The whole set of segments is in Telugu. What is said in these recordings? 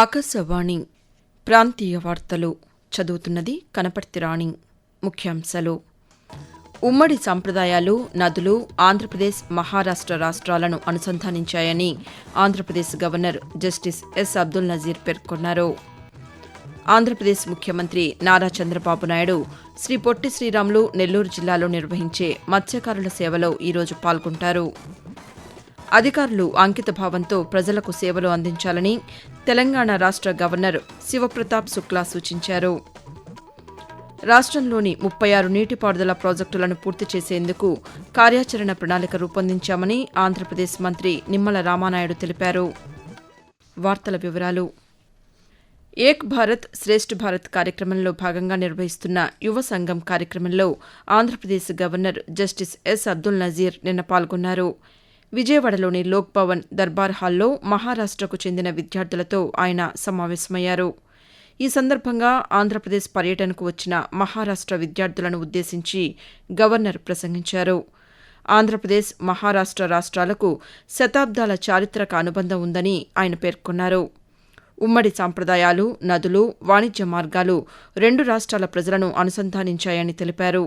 ఆకాశవాణి ప్రాంతీయ వార్తలు చదువుతున్నది కనపర్తి రాణి. ముఖ్యాంశాలు: ఉమ్మడి సంప్రదాయాలు, నదులు ఆంధ్రప్రదేశ్, మహారాష్ట్ర రాష్ట్రాలను అనుసంధానించాయని Andhra Pradesh governor justice S Abdul Nazeer పేర్కొన్నారు. ఆంధ్రప్రదేశ్ ముఖ్యమంత్రి నారా చంద్రబాబు నాయుడు శ్రీ పొట్టి శ్రీరాములు నెల్లూరు జిల్లాలో నిర్వహించే మత్స్యకారుల సేవలో ఈరోజు పాల్గొంటారు. అధికారులు అంకితభావంతో ప్రజలకు సేవలు అందించాలని తెలంగాణ రాష్ట్ర గవర్నర్ శివప్రతాప్ శుక్లా సూచించారు. రాష్ట్రంలోని 36 నీటిపారుదల ప్రాజెక్టులను పూర్తి చేసేందుకు కార్యాచరణ ప్రణాళిక రూపొందించామని ఆంధ్రప్రదేశ్ మంత్రి నిమ్మల రామానాయుడు తెలిపారు. వార్తల వివరాలు: ఏక్ భారత్ శ్రేష్ఠ్ భారత్ కార్యక్రమంలో భాగంగా నిర్వహిస్తున్న యువ సంఘం కార్యక్రమంలో Andhra Pradesh governor justice S Abdul Nazir నిన్న పాల్గొన్నారు. విజయవాడలోని లోక్ భవన్ దర్బార్ హాల్లో మహారాష్ట్రకు చెందిన విద్యార్థులతో ఆయన సమావేశమయ్యారు. ఈ సందర్భంగా ఆంధ్రప్రదేశ్ పర్యటనకు వచ్చిన మహారాష్ట్ర విద్యార్థులను ఉద్దేశించి గవర్నర్ ప్రసంగించారు. ఆంధ్రప్రదేశ్, మహారాష్ట్ర రాష్ట్రాలకు శతాబ్దాల చారిత్రక అనుబంధం ఉందని ఆయన పేర్కొన్నారు. ఉమ్మడి సంప్రదాయాలు, నదులు, వాణిజ్య మార్గాలు రెండు రాష్ట్రాల ప్రజలను అనుసంధానించాయని తెలిపారు.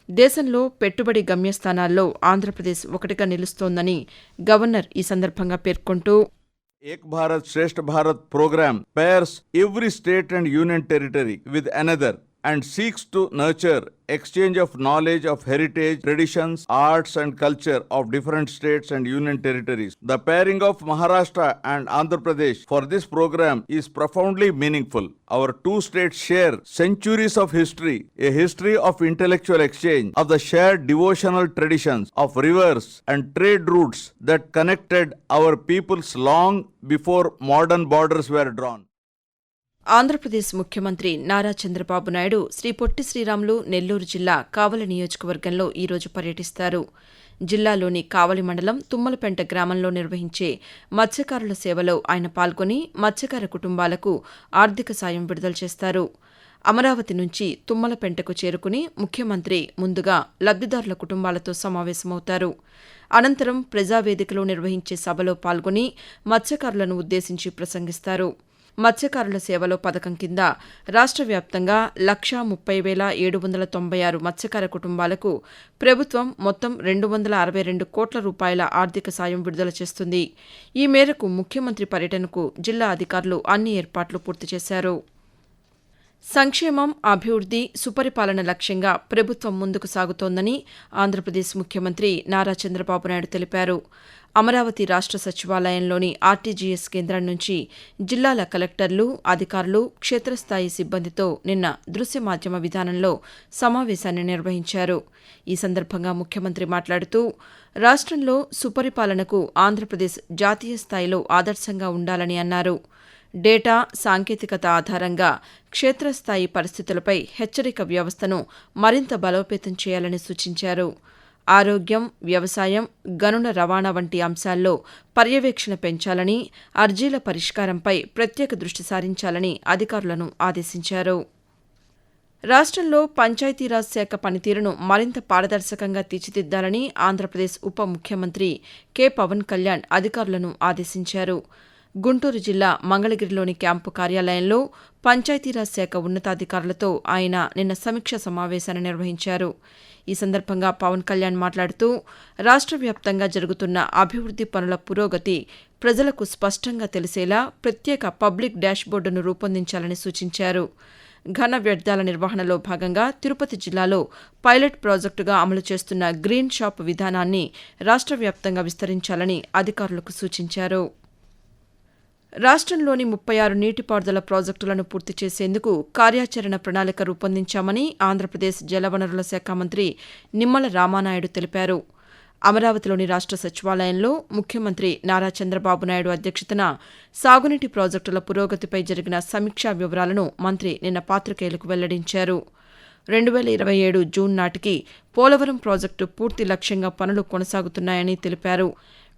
దేశంలో పెట్టుబడి గమ్యస్థానాల్లో ఆంధ్రప్రదేశ్ ఒకటిగా నిలుస్తోందని గవర్నర్ ఈ సందర్భంగా పేర్కొంటూ, Ek Bharat Shresth Bharat program pairs every state and union territory with another and seeks to nurture exchange of knowledge of heritage, traditions, arts and culture of different states and union territories. The pairing of Maharashtra and Andhra Pradesh for this program is profoundly meaningful. Our two states share centuries of history, a history of intellectual exchange, of the shared devotional traditions, of rivers and trade routes that connected our peoples long before modern borders were drawn. Andhra Pradesh ముఖ్యమంత్రి నారా చంద్రబాబు నాయుడు శ్రీ పొట్టి శ్రీరాములు నెల్లూరు జిల్లా కావలి నియోజకవర్గంలో ఈరోజు పర్యటిస్తారు. జిల్లాలోని కావలి మండలం తుమ్మలపెంట గ్రామంలో నిర్వహించే మత్స్యకారుల సేవలో ఆయన పాల్గొని మత్స్యకార కుటుంబాలకు ఆర్థిక సాయం విడుదల చేస్తారు. అమరావతి నుంచి తుమ్మలపెంటకు చేరుకుని ముఖ్యమంత్రి ముందుగా లబ్దిదారుల కుటుంబాలతో సమావేశమవుతారు. అనంతరం ప్రజావేదికలో నిర్వహించే సభలో పాల్గొని మత్స్యకారులను ఉద్దేశించి ప్రసంగిస్తారు. మత్స్యకారుల సేవలో పథకం కింద రాష్ట్ర వ్యాప్తంగా 1,30,796 మత్స్యకార కుటుంబాలకు ప్రభుత్వం మొత్తం 262 కోట్ల రూపాయల ఆర్థిక సాయం విడుదల చేస్తుంది. ఈ మేరకు ముఖ్యమంత్రి పర్యటనకు జిల్లా అధికారులు అన్ని ఏర్పాట్లు పూర్తి చేశారు. సంక్షేమం, అభివృద్ధి, సుపరిపాలన లక్ష్యంగా ప్రభుత్వం ముందుకు సాగుతోందని ఆంధ్రప్రదేశ్ ముఖ్యమంత్రి నారా చంద్రబాబు నాయుడు తెలిపారు. అమరావతి రాష్ట్ర సచివాలయంలోని ఆర్టీజీఎస్ కేంద్రం నుంచి జిల్లాల కలెక్టర్లు, అధికారులు, క్షేత్రస్థాయి సిబ్బందితో నిన్న దృశ్య మాధ్యమ విధానంలో సమావేశాన్ని నిర్వహించారు. ఈ సందర్భంగా ముఖ్యమంత్రి మాట్లాడుతూ, రాష్ట్రంలో సుపరిపాలనకు ఆంధ్రప్రదేశ్ జాతీయ స్థాయిలో ఆదర్శంగా ఉండాలని అన్నారు. డేటా, సాంకేతికత ఆధారంగా క్షేత్రస్థాయి పరిస్థితులపై హెచ్చరిక వ్యవస్థను మరింత బలోపేతం చేయాలని సూచించారు. ఆరోగ్యం, వ్యవసాయం, గనుల రవాణా వంటి అంశాల్లో పర్యవేక్షణ పెంచాలని, అర్జీల పరిష్కారంపై ప్రత్యేక దృష్టి సారించాలని అధికారులను ఆదేశించారు. రాష్ట్రంలో పంచాయతీరాజ్ శాఖ పనితీరును మరింత పారదర్శకంగా తీర్చిదిద్దాలని ఆంధ్రప్రదేశ్ ఉప ముఖ్యమంత్రి కె పవన్ కళ్యాణ్ అధికారులను ఆదేశించారు. గుంటూరు జిల్లా మంగళగిరిలోని క్యాంపు కార్యాలయంలో పంచాయతీరాజ్ శాఖ ఉన్నతాధికారులతో ఆయన నిన్న సమీక్షా సమావేశాన్ని నిర్వహించారు. ఈ సందర్భంగా పవన్ కళ్యాణ్ మాట్లాడుతూ, రాష్ట్ర వ్యాప్తంగా జరుగుతున్న అభివృద్ధి పనుల పురోగతి ప్రజలకు స్పష్టంగా తెలిసేలా ప్రత్యేక పబ్లిక్ డాష్బోర్డును రూపొందించాలని సూచించారు. ఘన వ్యర్థాల నిర్వహణలో భాగంగా తిరుపతి జిల్లాలో పైలట్ ప్రాజెక్టుగా అమలు చేస్తున్న గ్రీన్ షాప్ విధానాన్ని రాష్ట్ర వ్యాప్తంగా విస్తరించాలని అధికారులకు సూచించారు. రాష్ట్రంలోని 36 నీటిపారుదల ప్రాజెక్టులను పూర్తి చేసేందుకు కార్యాచరణ ప్రణాళిక రూపొందించామని ఆంధ్రప్రదేశ్ జలవనరుల శాఖ మంత్రి నిమ్మల రామానాయుడు తెలిపారు. అమరావతిలోని రాష్ట్ర సచివాలయంలో ముఖ్యమంత్రి నారా చంద్రబాబు నాయుడు అధ్యక్షతన సాగునీటి ప్రాజెక్టుల పురోగతిపై జరిగిన సమీక్షా వివరాలను మంత్రి నిన్న పాతికేయులకు వెల్లడించారు. 2027 జూన్ నాటికి పోలవరం ప్రాజెక్టు పూర్తి లక్ష్యంగా పనులు కొనసాగుతున్నాయని తెలిపారు.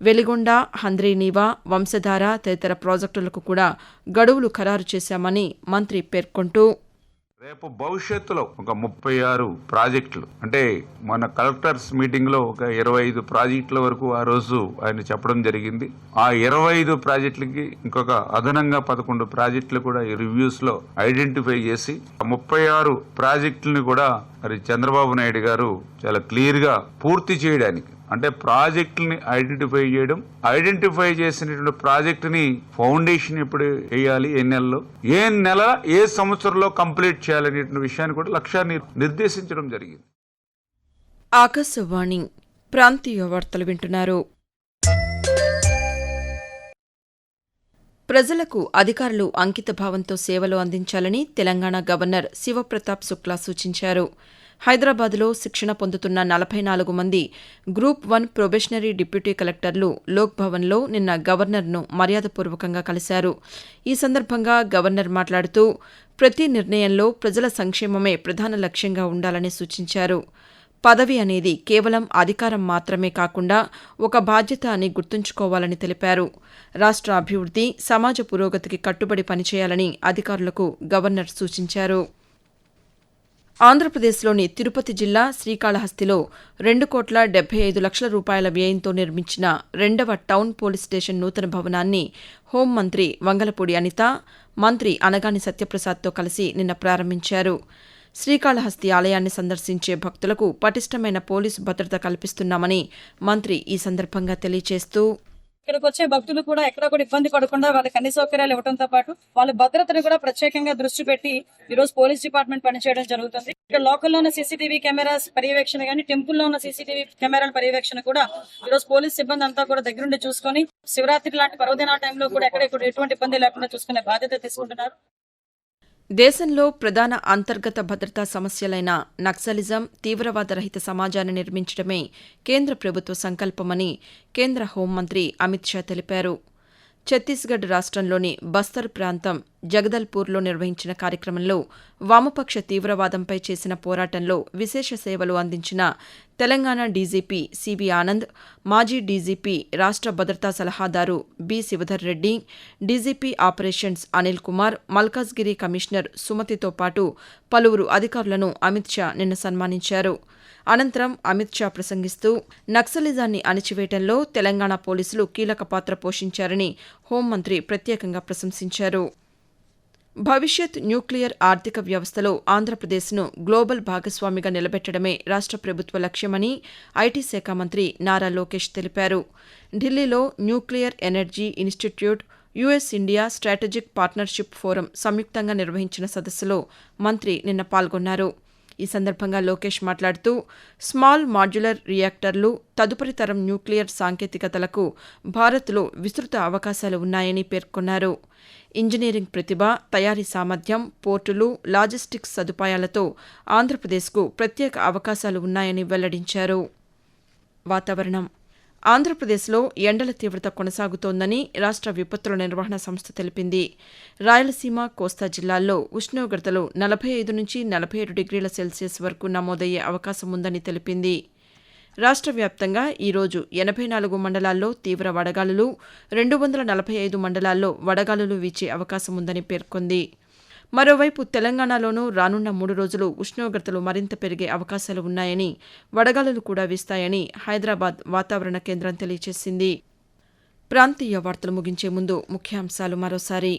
వెలిగొండ, హంద్రీనీవా, వంశధార తదితర ప్రాజెక్టులకు కూడా గడువులు ఖరారు చేశామని మంత్రి పేర్కొంటూ, రేపు భవిష్యత్తులో ఒక 36 ప్రాజెక్టులు, అంటే మన కలెక్టర్స్ మీటింగ్ లో ఒక 25 ప్రాజెక్టుల వరకు ఆ రోజు ఆయన చెప్పడం జరిగింది. ఆ 25 ప్రాజెక్టులకి ఇంకొక అదనంగా 11 ప్రాజెక్టులు కూడా ఈ రివ్యూస్ లో ఐడెంటిఫై చేసి 36 ప్రాజెక్టులను కూడా మరి చంద్రబాబు నాయుడు గారు చాలా క్లియర్ గా పూర్తి చేయడానికి, అంటే ప్రాజెక్టుని ఐడెంటిఫై చేసినటువంటి ప్రాజెక్టుని ఫౌండేషన్ ఎప్పుడు వేయాలి, ఏ నెల ఏ సంవత్సరంలో కంప్లీట్ చేయాలనేటువంటి విషయాన్ని కూడా లక్ష్యాన్ని నిర్దేశించడం జరిగింది. ఆకాశవాణి ప్రాంతీయ వార్తలు వింటున్నారు. ప్రజలకు అధికారులు అంకితభావంతో సేవలు అందించాలని తెలంగాణ గవర్నర్ శివప్రతాప్ శుక్లా సూచించారు. హైదరాబాద్లో శిక్షణ పొందుతున్న 44 మంది గ్రూప్ 1 ప్రొబేషనరీ డిప్యూటీ కలెక్టర్లు లోక్ భవన్లో నిన్న గవర్నర్ను మర్యాదపూర్వకంగా కలిశారు. ఈ సందర్భంగా గవర్నర్ మాట్లాడుతూ ప్రతి నిర్ణయంలో ప్రజల సంక్షేమమే ప్రధాన లక్ష్యంగా ఉండాలని సూచించారు. పదవి అనేది కేవలం అధికారం మాత్రమే కాకుండా ఒక బాధ్యత అని గుర్తుంచుకోవాలని తెలిపారు. రాష్ట్ర అభివృద్ధి, సమాజ పురోగతికి కట్టుబడి పనిచేయాలని అధికారులకు గవర్నర్ సూచించారు. ఆంధ్రప్రదేశ్లోని తిరుపతి జిల్లా శ్రీకాళహస్తిలో 2,75 లక్షల రూపాయల వ్యయంతో నిర్మించిన 2వ టౌన్ పోలీస్ స్టేషన్ నూతన భవనాన్ని హోంమంత్రి వంగలపూడి అనిత, మంత్రి అనగాని సత్యప్రసాద్తో కలిసి నిన్న ప్రారంభించారు. శ్రీకాళహస్తి ఆలయాన్ని సందర్శించే భక్తులకు పటిష్టమైన పోలీసు భద్రత కల్పిస్తున్నామని మంత్రి ఈ సందర్భంగా తెలియజేస్తూ, ఇక్కడికి వచ్చే భక్తులు కూడా ఎక్కడ కూడా ఇబ్బంది పడకుండా వాళ్ళకి అన్ని సౌకర్యాలు ఇవ్వడంతో పాటు వాళ్ళ భద్రతను కూడా ప్రత్యేకంగా దృష్టి పెట్టి ఈ రోజు పోలీస్ డిపార్ట్మెంట్ పనిచేయడం జరుగుతుంది. ఇక్కడ లోకల్లో ఉన్న సీసీటీవీ కెమెరాస్ పర్యవేక్షణ కానీ, టెంపుల్లో ఉన్న సీసీటీవీ కెమెరాల పర్యవేక్షణ కూడా ఈ రోజు పోలీస్ సిబ్బంది అంతా కూడా దగ్గరుండి చూసుకొని శివరాత్రి లాంటి పర్వదినాల టైంలో కూడా ఎక్కడ ఎటువంటి ఇబ్బంది లేకుండా చూసుకునే బాధ్యత తీసుకుంటున్నారు. దేశంలో ప్రధాన అంతర్గత భద్రతా సమస్యలైన నక్సలిజం, తీవ్రవాద రహిత సమాజాన్ని నిర్మించడమే కేంద్ర ప్రభుత్వ సంకల్పమని కేంద్ర హోంమంత్రి అమిత్ షా తెలిపారు. ఛత్తీస్గఢ్ రాష్ట్రంలోని బస్తర్ ప్రాంతం జగదల్పూర్లో నిర్వహించిన కార్యక్రమంలో వామపక్ష తీవ్రవాదంపై చేసిన పోరాటంలో విశేష సేవలు అందించిన తెలంగాణ డీజీపీ సివి ఆనంద్, మాజీ డీజీపీ రాష్ట్ర భద్రతా సలహాదారు B Shivadhar Reddy, DGP operations Anil Kumar, Malkajgiri commissioner సుమతితో పాటు పలువురు అధికారులను అమిత్ షా నిన్న సన్మానించారు. అనంతరం అమిత్ షా ప్రసంగిస్తూ నక్సలిజాన్ని అణిచివేయడంలో తెలంగాణ పోలీసులు కీలక పాత్ర పోషించారని హోంమంత్రి ప్రత్యేకంగా ప్రశంసించారు. భవిష్యత్ న్యూక్లియర్ ఆర్థిక వ్యవస్థలో ఆంధ్రప్రదేశ్ను గ్లోబల్ భాగస్వామిగా నిలబెట్టడమే రాష్ట్ర ప్రభుత్వ లక్ష్యమని ఐటీ శాఖ మంత్రి నారా లోకేష్ తెలిపారు. ఢిల్లీలో nuclear energy institute, US India strategic partnership forum సంయుక్తంగా నిర్వహించిన సదస్సులో మంత్రి నిన్న పాల్గొన్నారు. ఈ సందర్భంగా లోకేష్ మాట్లాడుతూ స్మాల్ మాడ్యులర్ రియాక్టర్లు, తదుపరి తరం న్యూక్లియర్ సాంకేతికతలకు భారత్లో విస్తృత అవకాశాలు ఉన్నాయని పేర్కొన్నారు. ఇంజనీరింగ్ ప్రతిభ, తయారీ సామర్థ్యం, పోర్టులు, లాజిస్టిక్స్ సదుపాయాలతో ఆంధ్రప్రదేశ్కు ప్రత్యేక అవకాశాలు ఉన్నాయని వెల్లడించారు. వాతావరణం. ఆంధ్రప్రదేశ్లో ఎండల తీవ్రత కొనసాగుతోందని రాష్ట్ర విపత్తుల నిర్వహణ సంస్థ తెలిపింది. రాయలసీమ, కోస్తా జిల్లాల్లో ఉష్ణోగ్రతలు 45 నుంచి 47 డిగ్రీల సెల్సియస్ వరకు నమోదయ్యే అవకాశం ఉందని తెలిపింది. రాష్ట్ర వ్యాప్తంగా ఈరోజు 84 మండలాల్లో తీవ్ర వడగాలులు, 245 మండలాల్లో వడగాలులు వీచే అవకాశం ఉందని పేర్కొంది. మరోవైపు తెలంగాణలోనూ రానున్న 3 రోజులు ఉష్ణోగ్రతలు మరింత పెరిగే అవకాశాలు ఉన్నాయని, వడగాలులు కూడా వీస్తాయని హైదరాబాద్ వాతావరణ కేంద్రం తెలియజేసింది. ప్రాంతీయ వార్తలు ముగించే ముందు ముఖ్యాంశాలు మరోసారి.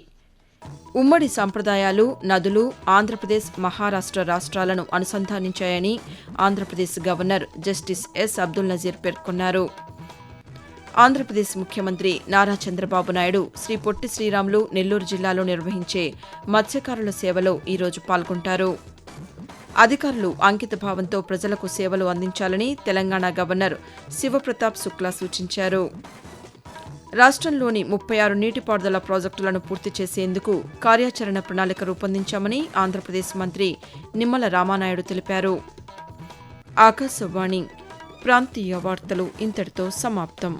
ఉమ్మడి సంప్రదాయాలు, నదులు ఆంధ్రప్రదేశ్, మహారాష్ట్ర రాష్ట్రాలను అనుసంధానించాయని Andhra Pradesh governor justice S Abdul Nazeer పేర్కొన్నారు. ఆంధ్రప్రదేశ్ ముఖ్యమంత్రి నారా చంద్రబాబు నాయుడు శ్రీ పొట్టి శ్రీరాములు నెల్లూరు జిల్లాలో నిర్వహించే మత్స్యకారుల సేవలో ఈరోజు పాల్గొంటారు. అధికారులు అంకితభావంతో ప్రజలకు సేవలు అందించాలని తెలంగాణ గవర్నర్ శివప్రతాప్ శుక్లా సూచించారు. రాష్ట్రంలోని 36 నీటిపారుదల ప్రాజెక్టులను పూర్తి చేసేందుకు కార్యాచరణ ప్రణాళిక రూపొందించామని ఆంధ్రప్రదేశ్ మంత్రి నిమ్మల రామానాయుడు తెలిపారు. ఆకాశవాణి ప్రాంతీయ వార్తలు ఇంతటితో సమాప్తం.